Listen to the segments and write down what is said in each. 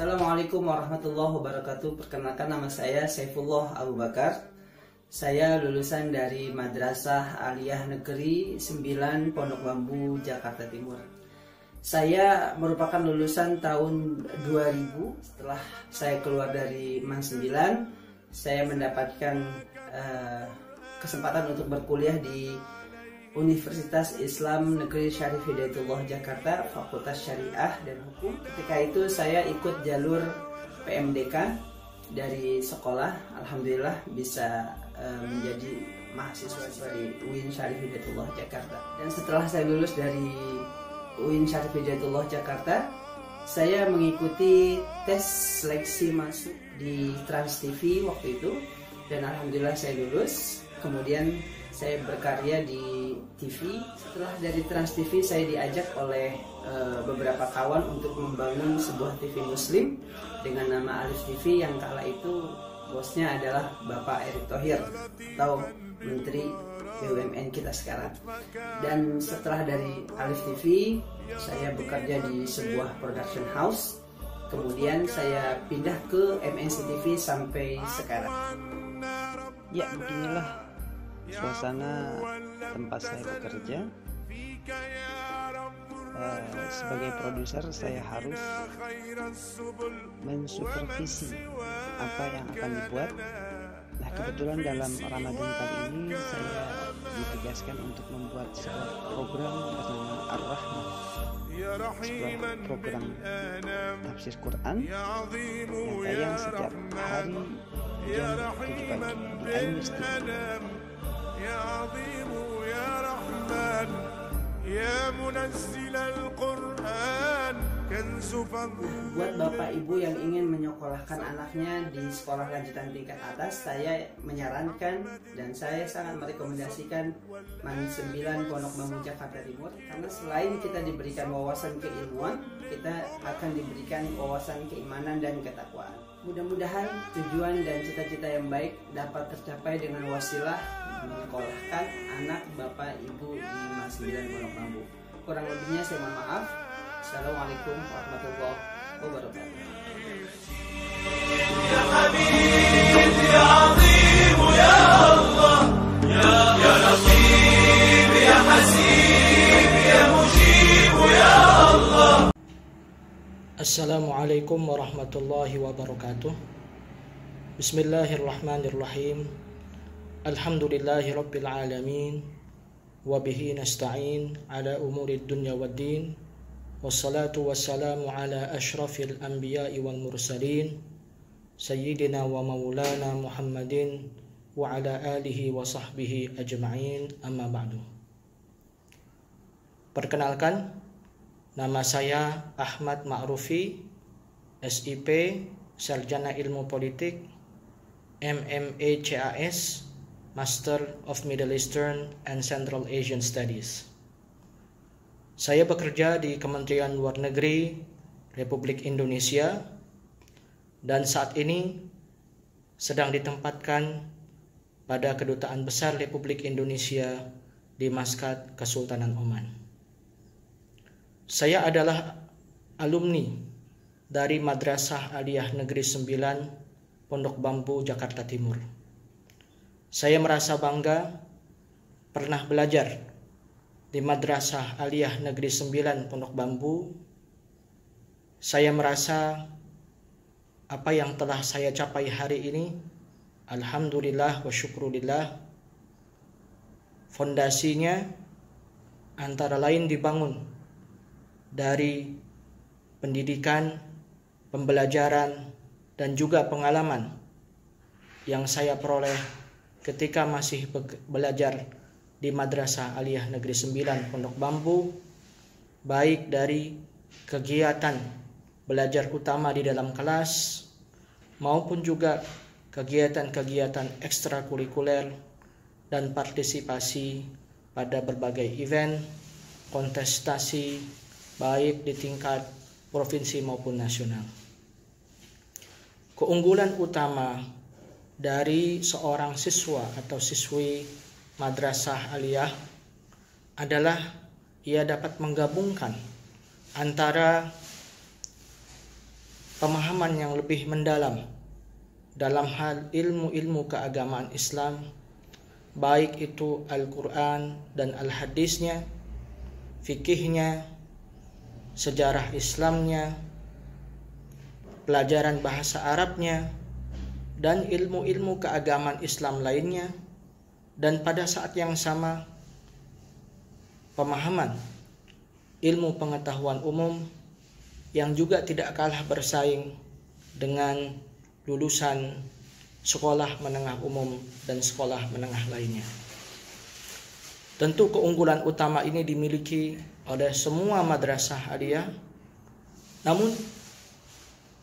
Assalamualaikum warahmatullahi wabarakatuh. Perkenalkan, nama saya Saifullah Abu Bakar. Saya lulusan dari Madrasah Aliyah Negeri 9 Pondok Bambu, Jakarta Timur. Saya merupakan lulusan tahun 2000. Setelah saya keluar dari MAN 9, saya mendapatkan kesempatan untuk berkuliah di Universitas Islam Negeri Syarif Hidayatullah Jakarta, Fakultas Syariah dan Hukum. Ketika itu saya ikut jalur PMDK dari sekolah. Alhamdulillah bisa menjadi mahasiswa di UIN Syarif Hidayatullah Jakarta. Dan setelah saya lulus dari UIN Syarif Hidayatullah Jakarta, saya mengikuti tes seleksi masuk di Trans TV waktu itu. Dan alhamdulillah saya lulus. Kemudian saya berkarya di TV. Setelah dari Trans TV, saya diajak oleh beberapa kawan untuk membangun sebuah TV Muslim dengan nama Alif TV, yang kala itu bosnya adalah Bapak Erick Thohir atau Menteri BUMN kita sekarang. Dan setelah dari Alif TV, saya bekerja di sebuah production house. Kemudian saya pindah ke MNC TV sampai sekarang. Ya, beginilah suasana tempat saya bekerja. Sebagai produser, saya harus mensupervisi apa yang akan dibuat. Nah, kebetulan dalam Ramadan kali ini saya ditugaskan untuk membuat sebuah program bernama Ar-Rahman, sebuah program tafsir Quran yang tayang setiap hari jam 7 pagi di iNews TV. يا عظيم يا رحمن يا منزل القرآن كنز فضل. Buat bapak ibu yang ingin menyekolahkan anaknya di sekolah lanjutan tingkat atas, saya menyarankan dan saya sangat merekomendasikan MAN 9 Pondok Bambu Jakarta Timur, karena selain kita diberikan wawasan keilmuan, kita akan diberikan wawasan keimanan dan ketakwaan. Mudah-mudahan tujuan dan cita-cita yang baik dapat tercapai dengan wasilah menyekolahkan anak bapak ibu di MAN 9 Pondok Bambu. Kurang lebihnya saya mohon maaf. Assalamualaikum warahmatullahi wabarakatuh. يا حبيب يا عظيم يا الله يا لطيف يا حسيب يا مجيب يا الله. Assalamualaikum warahmatullahi wabarakatuh. Bismillahirrahmanirrahim. Alhamdulillahi rabbil alamin. Wabihi nasta'in ala umurid dunya waddin. Wassalatu wassalamu ala ashrafil anbiya'i wal mursalin, Sayyidina wa maulana Muhammadin wa ala alihi wa sahbihi ajma'in, amma ba'du. Perkenalkan, nama saya Ahmad Ma'rufi, SIP, Sarjana Ilmu Politik, MMA CAS, Master of Middle Eastern and Central Asian Studies. Saya bekerja di Kementerian Luar Negeri Republik Indonesia dan saat ini sedang ditempatkan pada Kedutaan Besar Republik Indonesia di Maskat, Kesultanan Oman. Saya adalah alumni dari Madrasah Aliyah Negeri 9 Pondok Bambu, Jakarta Timur. Saya merasa bangga pernah belajar di Madrasah Aliyah Negeri 9 Pondok Bambu. Saya merasa apa yang telah saya capai hari ini, alhamdulillah wa syukurillah, fondasinya antara lain dibangun dari pendidikan, pembelajaran, dan juga pengalaman yang saya peroleh ketika masih belajar di Madrasah Aliyah Negeri 9 Pondok Bambu, baik dari kegiatan belajar utama di dalam kelas maupun juga kegiatan-kegiatan ekstrakurikuler dan partisipasi pada berbagai event, kontestasi baik di tingkat provinsi maupun nasional. Keunggulan utama dari seorang siswa atau siswi Madrasah Aliyah adalah ia dapat menggabungkan antara pemahaman yang lebih mendalam dalam hal ilmu-ilmu keagamaan Islam, baik itu Al-Quran dan Al-Hadisnya, fikihnya, sejarah Islamnya, pelajaran bahasa Arabnya, dan ilmu-ilmu keagamaan Islam lainnya, dan pada saat yang sama pemahaman ilmu pengetahuan umum yang juga tidak kalah bersaing dengan lulusan sekolah menengah umum dan sekolah menengah lainnya. Tentu keunggulan utama ini dimiliki oleh semua madrasah aliyah, namun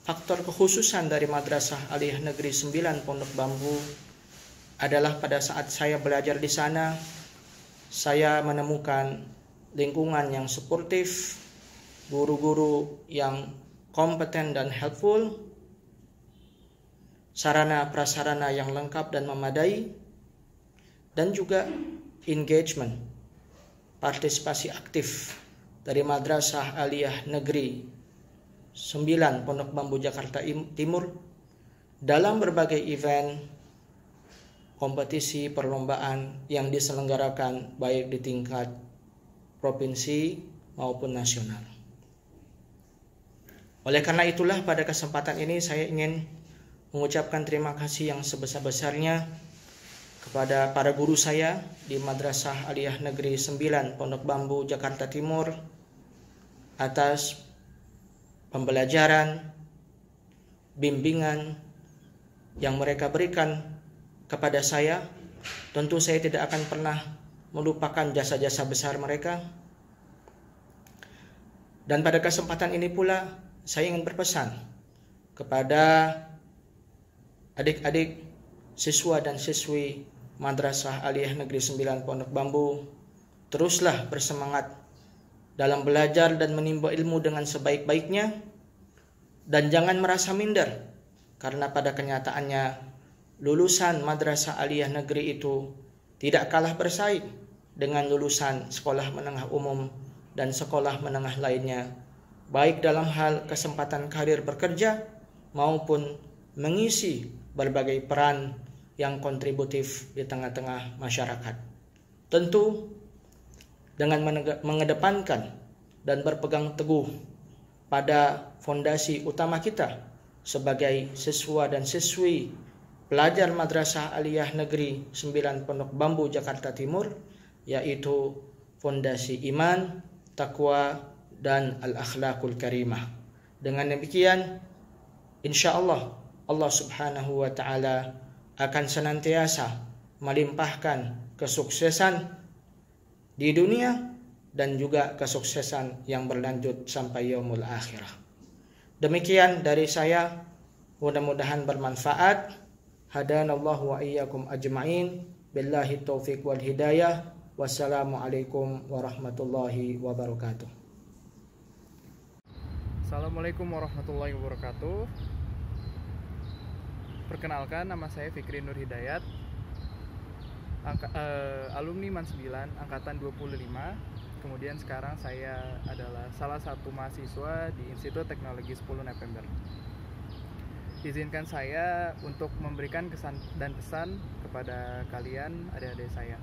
faktor kekhususan dari Madrasah Aliyah Negeri 9 Pondok Bambu adalah pada saat saya belajar di sana, saya menemukan lingkungan yang suportif, guru-guru yang kompeten dan helpful, sarana prasarana yang lengkap dan memadai, dan juga engagement, partisipasi aktif dari Madrasah Aliyah Negeri 9 Pondok Bambu Jakarta Timur dalam berbagai event, kompetisi, perlombaan yang diselenggarakan baik di tingkat provinsi maupun nasional. Oleh karena itulah pada kesempatan ini saya ingin mengucapkan terima kasih yang sebesar-besarnya kepada para guru saya di Madrasah Aliyah Negeri 9 Pondok Bambu Jakarta Timur atas pembelajaran, bimbingan yang mereka berikan kepada saya. Tentu saya tidak akan pernah melupakan jasa-jasa besar mereka. Dan pada kesempatan ini pula saya ingin berpesan kepada adik-adik siswa dan siswi Madrasah Aliyah Negeri 9 Pondok Bambu, teruslah bersemangat dalam belajar dan menimba ilmu dengan sebaik-baiknya, dan jangan merasa minder, karena pada kenyataannya lulusan Madrasah Aliyah Negeri itu tidak kalah bersaing dengan lulusan sekolah menengah umum dan sekolah menengah lainnya, baik dalam hal kesempatan karir bekerja maupun mengisi berbagai peran yang kontributif di tengah-tengah masyarakat. Tentu dengan mengedepankan dan berpegang teguh pada fondasi utama kita sebagai siswa dan siswi pelajar Madrasah Aliyah Negeri 9 Pondok Bambu Jakarta Timur, yaitu fondasi iman, takwa, dan al-akhlaqul karimah. Dengan demikian, insya Allah Subhanahu wa ta'ala akan senantiasa melimpahkan kesuksesan di dunia dan juga kesuksesan yang berlanjut sampai yaumul akhirah. Demikian dari saya, mudah-mudahan bermanfaat. Hadanallahu wa iyyakum ajma'in. Billahi taufiq wal hidayah. Wassalamualaikum warahmatullahi wabarakatuh. Assalamualaikum warahmatullahi wabarakatuh. Perkenalkan, nama saya Fikri Nur Hidayat, alumni MAN 9 angkatan 25. Kemudian sekarang saya adalah salah satu mahasiswa di Institut Teknologi 10 November. Izinkan saya untuk memberikan kesan dan pesan kepada kalian, adik-adik saya.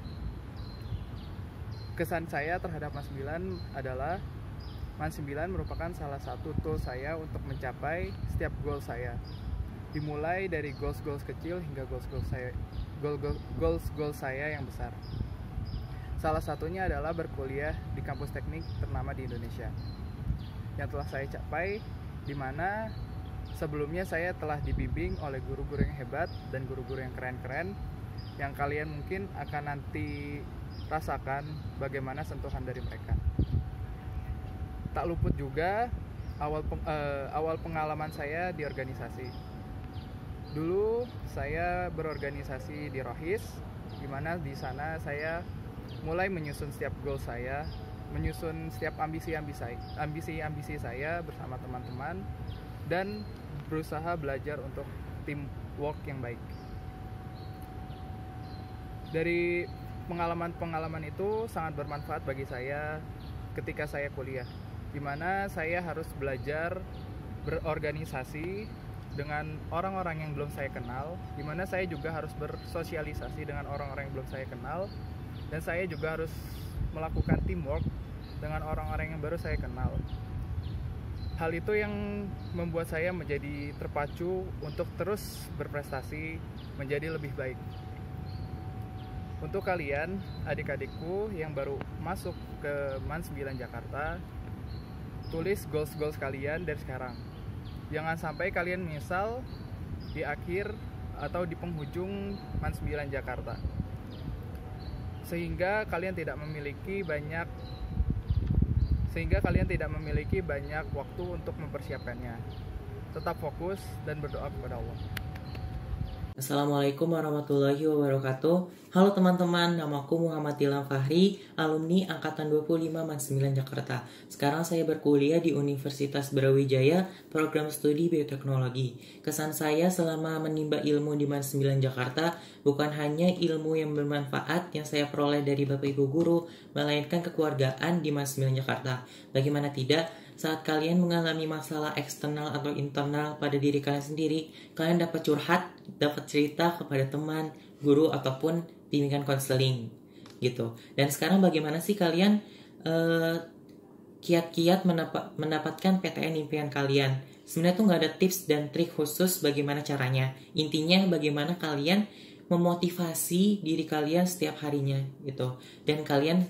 Kesan saya terhadap MAN 9 adalah MAN 9 merupakan salah satu tool saya untuk mencapai setiap goal saya. Dimulai dari goals-goals kecil hingga goals-goals saya yang besar. Salah satunya adalah berkuliah di kampus teknik ternama di Indonesia yang telah saya capai, di mana sebelumnya saya telah dibimbing oleh guru-guru yang hebat dan guru-guru yang keren-keren, yang kalian mungkin akan nanti rasakan bagaimana sentuhan dari mereka. Tak luput juga awal pengalaman saya di organisasi. Dulu saya berorganisasi di Rohis, di mana di sana saya mulai menyusun setiap goal saya, menyusun setiap ambisi saya bersama teman-teman, dan berusaha belajar untuk teamwork yang baik. Dari pengalaman-pengalaman itu sangat bermanfaat bagi saya ketika saya kuliah, di mana saya harus belajar berorganisasi dengan orang-orang yang belum saya kenal, di mana saya juga harus bersosialisasi dengan orang-orang yang belum saya kenal, dan saya juga harus melakukan teamwork dengan orang-orang yang baru saya kenal. Hal itu yang membuat saya menjadi terpacu untuk terus berprestasi menjadi lebih baik. Untuk kalian, adik-adikku yang baru masuk ke MAN 9 Jakarta, tulis goals kalian dari sekarang. Jangan sampai kalian menyesal di akhir atau di penghujung MAN 9 Jakarta, sehingga kalian tidak memiliki banyak waktu untuk mempersiapkannya. Tetap fokus dan berdoa kepada Allah. Assalamualaikum warahmatullahi wabarakatuh. Halo teman-teman, namaku Muhammad Ilham Fahri, alumni Angkatan 25 MAN 9 Jakarta. Sekarang saya berkuliah di Universitas Brawijaya, program studi bioteknologi. Kesan saya selama menimba ilmu di MAN 9 Jakarta bukan hanya ilmu yang bermanfaat yang saya peroleh dari Bapak Ibu Guru, melainkan kekeluargaan di MAN 9 Jakarta. Bagaimana tidak, saat kalian mengalami masalah eksternal atau internal pada diri kalian sendiri, kalian dapat curhat, dapat cerita kepada teman, guru, ataupun bimbingan konseling gitu. Dan sekarang bagaimana sih kalian kiat-kiat mendapatkan PTN impian kalian? Sebenarnya tuh nggak ada tips dan trik khusus bagaimana caranya. Intinya bagaimana kalian memotivasi diri kalian setiap harinya gitu. Dan kalian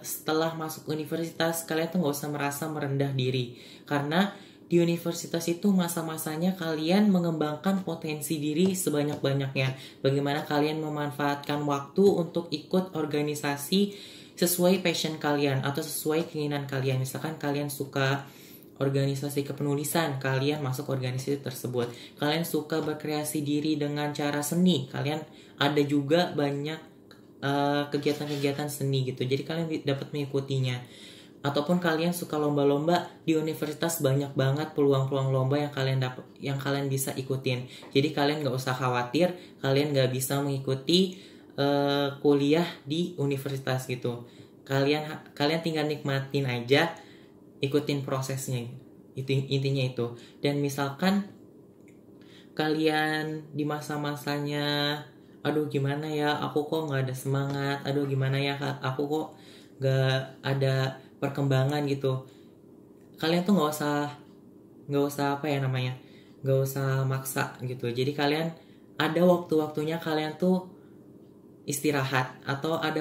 setelah masuk universitas, kalian tuh nggak usah merasa merendah diri, karena di universitas itu masa-masanya kalian mengembangkan potensi diri sebanyak-banyaknya. Bagaimana kalian memanfaatkan waktu untuk ikut organisasi sesuai passion kalian atau sesuai keinginan kalian. Misalkan kalian suka organisasi kepenulisan, kalian masuk organisasi tersebut. Kalian suka berkreasi diri dengan cara seni, kalian ada juga banyak kegiatan-kegiatan seni gitu. Jadi kalian dapat mengikutinya. Ataupun kalian suka lomba-lomba, di universitas banyak banget peluang-peluang lomba yang kalian bisa ikutin. Jadi kalian nggak usah khawatir kalian nggak bisa mengikuti kuliah di universitas gitu. Kalian tinggal nikmatin aja, ikutin prosesnya. Intinya itu. Dan misalkan kalian di masa-masanya, aduh gimana ya, aku kok nggak ada semangat, aduh gimana ya, aku kok nggak ada perkembangan gitu. Kalian tuh nggak usah nggak usah maksa gitu. Jadi kalian ada waktu-waktunya kalian tuh istirahat, atau ada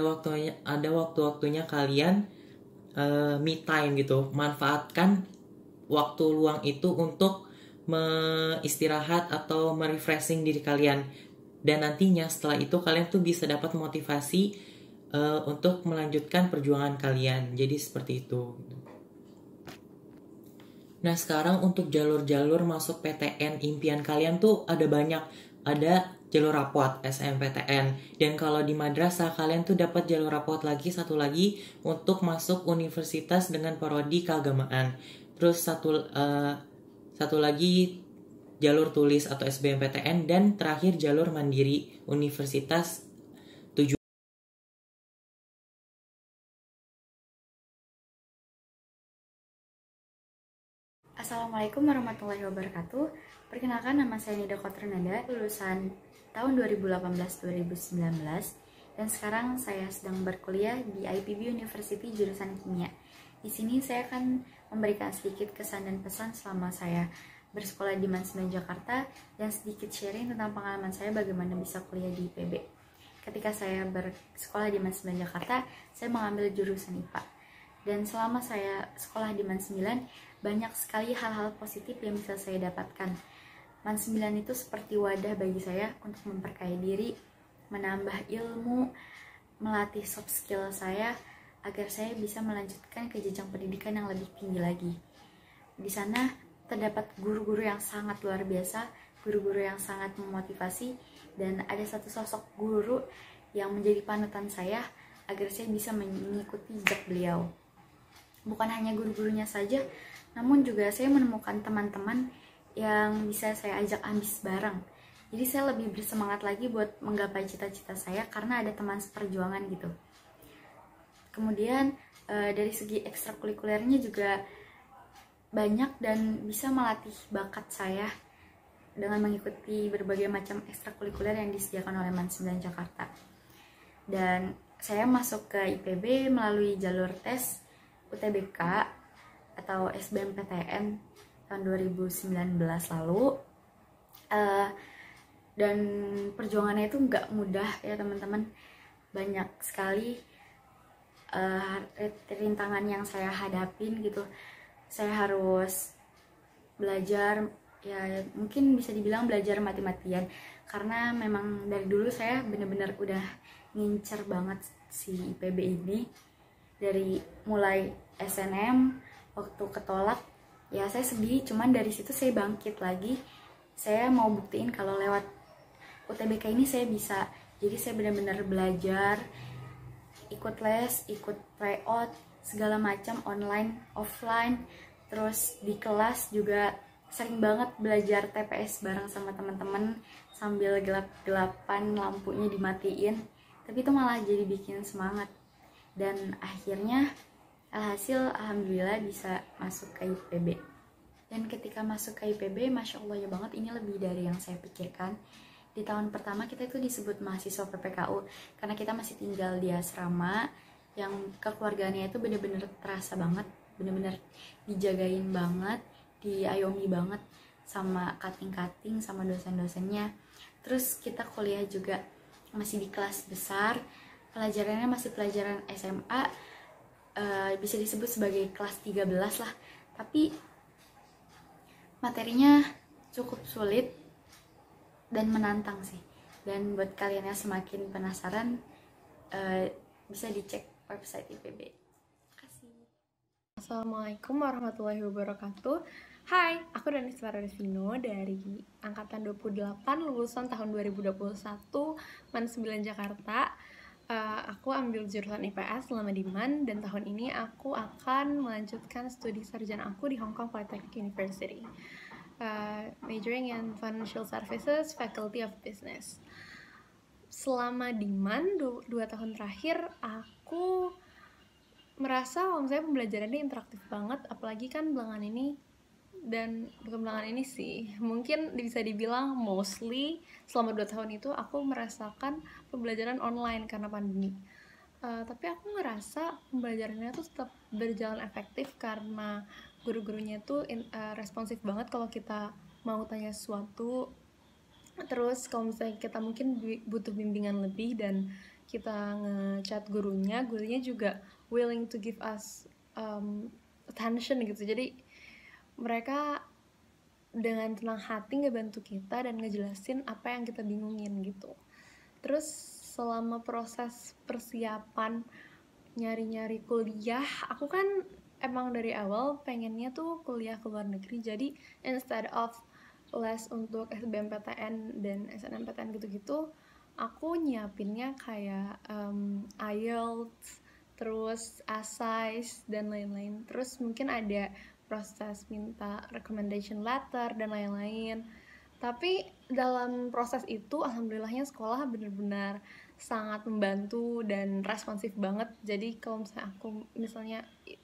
waktu-waktunya kalian me time gitu. Manfaatkan waktu luang itu untuk istirahat atau merefreshing diri kalian. Dan nantinya setelah itu kalian tuh bisa dapat motivasi untuk melanjutkan perjuangan kalian. Jadi seperti itu. Nah sekarang untuk jalur-jalur masuk PTN impian kalian tuh ada banyak. Ada jalur rapot SNMPTN, dan kalau di madrasah kalian tuh dapat jalur rapot satu lagi untuk masuk universitas dengan prodi keagamaan. Terus satu lagi jalur tulis atau SBMPTN, dan terakhir jalur mandiri universitas. Assalamualaikum warahmatullahi wabarakatuh. Perkenalkan, nama saya Nida Kotrenada, lulusan tahun 2018-2019, dan sekarang saya sedang berkuliah di IPB University jurusan Kimia. Di sini saya akan memberikan sedikit kesan dan pesan selama saya bersekolah di MAN 9 Jakarta, dan sedikit sharing tentang pengalaman saya bagaimana bisa kuliah di IPB. Ketika saya bersekolah di MAN 9 Jakarta, saya mengambil jurusan IPA. Dan selama saya sekolah di MAN 9, banyak sekali hal-hal positif yang bisa saya dapatkan. MAN 9 itu seperti wadah bagi saya untuk memperkaya diri, menambah ilmu, melatih soft skill saya, agar saya bisa melanjutkan ke jenjang pendidikan yang lebih tinggi lagi. Di sana terdapat guru-guru yang sangat luar biasa, guru-guru yang sangat memotivasi, dan ada satu sosok guru yang menjadi panutan saya agar saya bisa mengikuti jejak beliau. Bukan hanya guru-gurunya saja, namun juga saya menemukan teman-teman yang bisa saya ajak ambis bareng. Jadi saya lebih bersemangat lagi buat menggapai cita-cita saya karena ada teman seperjuangan gitu. Kemudian dari segi ekstrakurikulernya juga banyak dan bisa melatih bakat saya dengan mengikuti berbagai macam ekstrakurikuler yang disediakan oleh MAN 9 Jakarta. Dan saya masuk ke IPB melalui jalur tes UTBK atau SBMPTN tahun 2019 lalu. Dan perjuangannya itu nggak mudah ya teman-teman. Banyak sekali rintangan yang saya hadapin gitu. Saya harus belajar, ya mungkin bisa dibilang belajar mati-matian, karena memang dari dulu saya bener-bener udah ngincer banget si IPB ini. Dari mulai SNM waktu ketolak ya saya sedih, cuman dari situ saya bangkit lagi. Saya mau buktiin kalau lewat UTBK ini saya bisa. Jadi saya benar-benar belajar, ikut les, ikut tryout, segala macam online, offline. Terus di kelas juga sering banget belajar TPS bareng sama teman-teman sambil gelap-gelapan, lampunya dimatiin. Tapi itu malah jadi bikin semangat. Dan akhirnya alhasil alhamdulillah bisa masuk ke IPB. Dan ketika masuk ke IPB, Masya Allah ya banget, ini lebih dari yang saya pikirkan. Di tahun pertama kita itu disebut mahasiswa PPKU karena kita masih tinggal di asrama yang kekeluargaannya itu bener-bener terasa banget, bener-bener dijagain banget, diayomi banget sama kating-kating, sama dosen-dosennya. Terus kita kuliah juga masih di kelas besar, pelajarannya masih pelajaran SMA, bisa disebut sebagai kelas 13 lah, tapi materinya cukup sulit dan menantang sih. Dan buat kalian yang semakin penasaran, bisa dicek website IPB. Terima kasih. Assalamualaikum warahmatullahi wabarakatuh. Hai, aku Danis Faradesino dari Angkatan 28, lulusan tahun 2021, MAN 9 Jakarta. Aku ambil jurusan IPS selama di MAN, dan tahun ini aku akan melanjutkan studi sarjana aku di Hong Kong Polytechnic University. Majoring in Financial Services, Faculty of Business. Selama di MAN 2 tahun terakhir, aku merasa kalau misalnya pembelajarannya interaktif banget, apalagi kan belakangan ini, dan bukan belakangan ini sih, mungkin bisa dibilang mostly selama 2 tahun itu aku merasakan pembelajaran online karena pandemi. Tapi aku ngerasa pembelajarannya tuh tetap berjalan efektif karena guru-gurunya tuh responsif banget kalau kita mau tanya sesuatu. Terus kalau misalnya kita mungkin butuh bimbingan lebih dan kita ngechat gurunya juga willing to give us attention gitu. Jadi mereka dengan tenang hati ngebantu kita dan ngejelasin apa yang kita bingungin gitu. Terus selama proses persiapan nyari-nyari kuliah, aku kan emang dari awal pengennya tuh kuliah ke luar negeri. Jadi instead of les untuk SBMPTN dan SNMPTN gitu-gitu, aku nyiapinnya kayak IELTS, terus essays dan lain-lain. Terus mungkin ada proses minta recommendation letter dan lain-lain. Tapi dalam proses itu alhamdulillahnya sekolah benar-benar sangat membantu dan responsif banget. Jadi kalau misalnya aku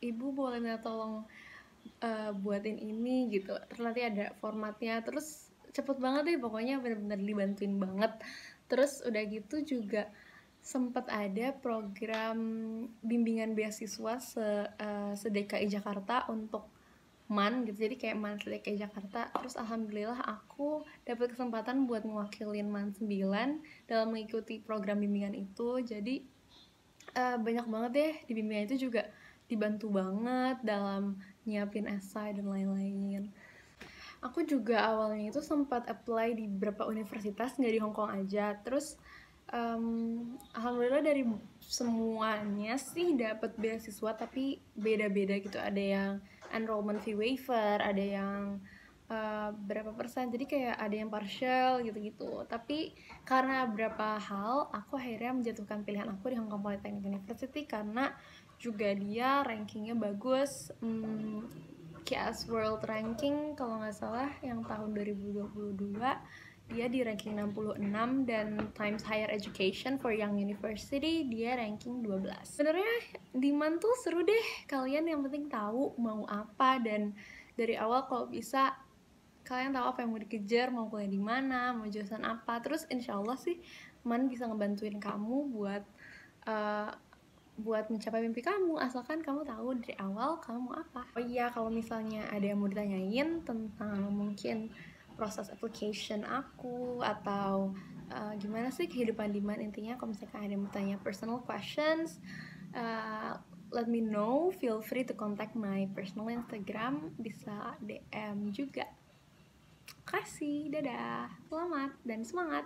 ibu boleh minta tolong buatin ini gitu, terus nanti ada formatnya, terus cepet banget deh pokoknya, benar-benar dibantuin banget. Terus udah gitu juga sempat ada program bimbingan beasiswa se-DKI Jakarta untuk MAN gitu, jadi kayak MAN DKI Jakarta. Terus alhamdulillah aku dapat kesempatan buat mewakilin MAN 9 dalam mengikuti program bimbingan itu. Jadi banyak banget deh di bimbingan itu, juga dibantu banget dalam nyiapin esai dan lain-lain. Aku juga awalnya itu sempat apply di beberapa universitas, nggak di Hong Kong aja. Terus alhamdulillah dari semuanya sih dapat beasiswa, tapi beda-beda gitu. Ada yang enrollment fee waiver, ada yang berapa persen, jadi kayak ada yang partial gitu-gitu. Tapi karena beberapa hal, aku akhirnya menjatuhkan pilihan aku di Hong Kong Polytechnic University karena juga dia rankingnya bagus. KS World Ranking kalau nggak salah yang tahun 2022 dia di ranking 66, dan Times Higher Education for Young University dia ranking 12. Sebenarnya di MAN tuh seru deh, kalian yang penting tahu mau apa dan dari awal kalau bisa kalian tahu apa yang mau dikejar, mau kuliah di mana, mau jurusan apa. Terus insya Allah sih Man bisa ngebantuin kamu buat mencapai mimpi kamu, asalkan kamu tahu dari awal kamu mau apa. Oh iya, kalau misalnya ada yang mau ditanyain tentang mungkin proses application aku atau gimana sih kehidupan di Man, intinya kalau misalkan ada yang mau tanya personal questions, let me know, feel free to contact my personal Instagram, bisa DM juga. Kasih, dadah, selamat dan semangat.